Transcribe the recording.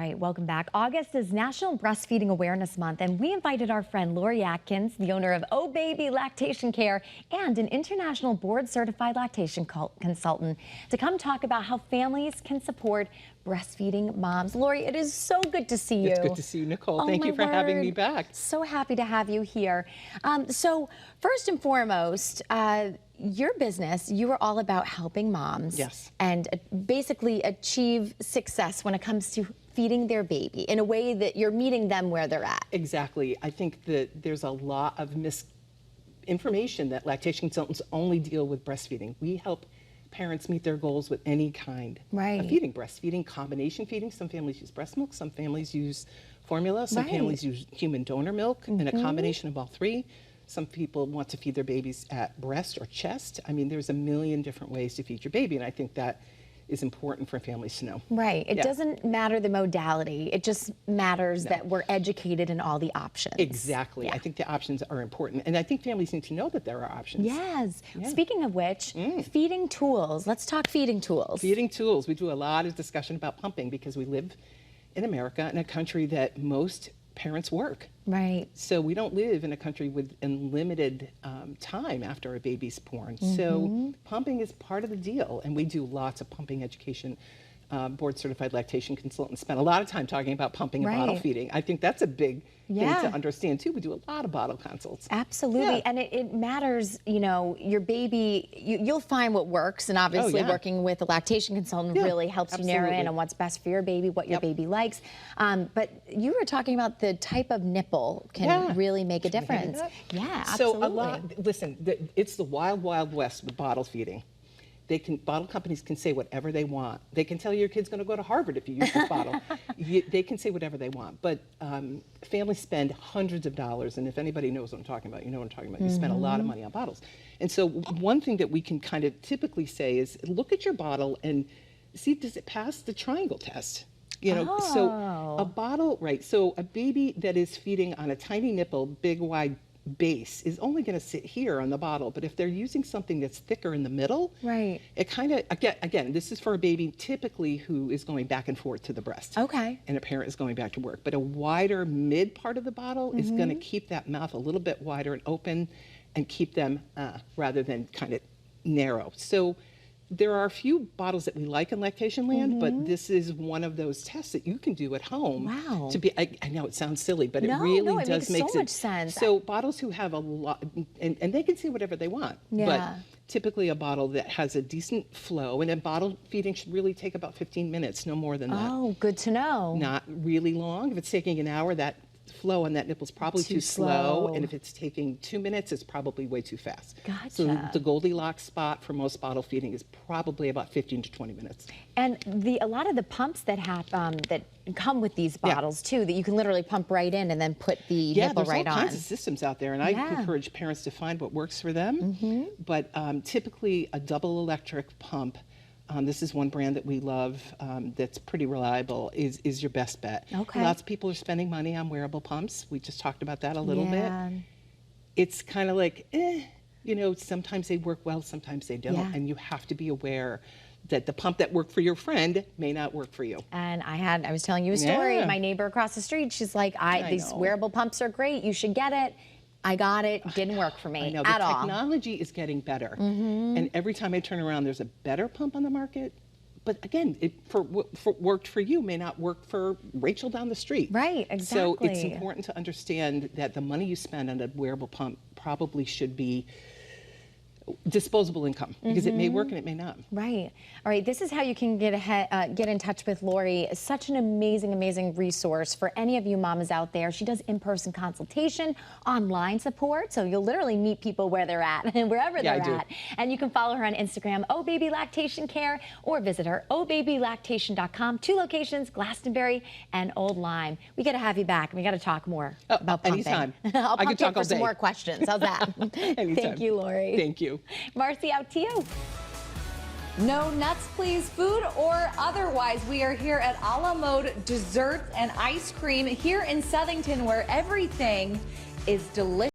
right, welcome back. August is National Breastfeeding Awareness Month, and we invited our friend Lori Atkins, the owner of Oh Baby Lactation Care and an international board-certified lactation consultant, to come talk about how families can support breastfeeding moms. Lori, it is so good to see you. It's good to see you, Nicole. Oh, Thank you for having me back. So happy to have you here. So first and foremost, your business, you are all about helping moms and basically achieve success when it comes to feeding their baby in a way that you're meeting them where they're at. Exactly. I think that there's a lot of misinformation that lactation consultants only deal with breastfeeding. We help parents meet their goals with any kind of feeding. Breastfeeding, combination feeding. Some families use breast milk, some families use formula, some families use human donor milk, and a combination of all three. Some people want to feed their babies at breast or chest. I mean, there's a million different ways to feed your baby, and I think that is important for families to know. Right. It doesn't matter the modality. It just matters that we're educated in all the options. Exactly. I think the options are important, and I think families need to know that there are options. Yes. Speaking of which, feeding tools. Let's talk feeding tools. Feeding tools. We do a lot of discussion about pumping because we live in America, in a country that most parents work. Right. So we don't live in a country with unlimited time after a baby's born. So pumping is part of the deal, and we do lots of pumping education. Board-certified lactation consultants spend a lot of time talking about pumping and bottle feeding. I think that's a big thing to understand too. We do a lot of bottle consults. Absolutely, and it matters, you know, your baby, you'll find what works, and obviously working with a lactation consultant really helps you narrow in on what's best for your baby, what your baby likes. But you were talking about the type of nipple can really make a difference. Yeah, absolutely. So listen, it's the wild, wild west with bottle feeding. Bottle companies can say whatever they want. They can tell you your kid's going to go to Harvard if you use this bottle. They can say whatever they want. But families spend hundreds of dollars, and if anybody knows what I'm talking about, you know what I'm talking about. You spend a lot of money on bottles. And so one thing that we can kind of typically say is look at your bottle and see, does it pass the triangle test? You know, so a bottle, so a baby that is feeding on a tiny nipple, big, wide base is only going to sit here on the bottle, but if they're using something that's thicker in the middle, it kind of, again, this is for a baby typically who is going back and forth to the breast. And a parent is going back to work. But a wider mid part of the bottle is going to keep that mouth a little bit wider and open and keep them rather than kind of narrow. So there are a few bottles that we like in lactation land, but this is one of those tests that you can do at home. To be, I know it sounds silly, but it really does make so much sense. So bottles who have a lot, and they can say whatever they want, but typically a bottle that has a decent flow, and a bottle feeding should really take about 15 minutes, no more than that. Oh, good to know. Not really long. If it's taking an hour, that flow on that nipple is probably too slow, and if it's taking 2 minutes, it's probably way too fast. So the Goldilocks spot for most bottle feeding is probably about 15 to 20 minutes. And a lot of the pumps that have that come with these bottles too, that you can literally pump right in and then put the nipple right on. There's all kinds of systems out there, and I encourage parents to find what works for them. But typically a double electric pump, this is one brand that we love that's pretty reliable, is your best bet. Lots of people are spending money on wearable pumps. We just talked about that a little bit. It's kind of like, you know, sometimes they work well, sometimes they don't. And you have to be aware that the pump that worked for your friend may not work for you. And I was telling you a story. My neighbor across the street, she's like, these wearable pumps are great. You should get it. I got it. Didn't work for me at all. The technology is getting better, and every time I turn around, there's a better pump on the market. But again, what worked for you may not work for Rachel down the street. Right, exactly. So it's important to understand that the money you spend on a wearable pump probably should be disposable income, because it may work and it may not. Right. All right. This is how you can get in touch with Lori. Such an amazing, amazing resource for any of you mamas out there. She does in-person consultation, online support, so you'll literally meet people where they're at and wherever they're at. And you can follow her on Instagram, Oh Baby Lactation Care, or visit her ohbabylactation.com. 2 locations, Glastonbury and Old Lyme. We got to have you back. We got to talk more about pumping. Anytime. I'll pump you up for some day. more questions. How's that? Thank you, Lori. Thank you. Marcy, out to you. No nuts, please, food or otherwise. We are here at a la mode desserts and ice cream here in Southington, where everything is delicious.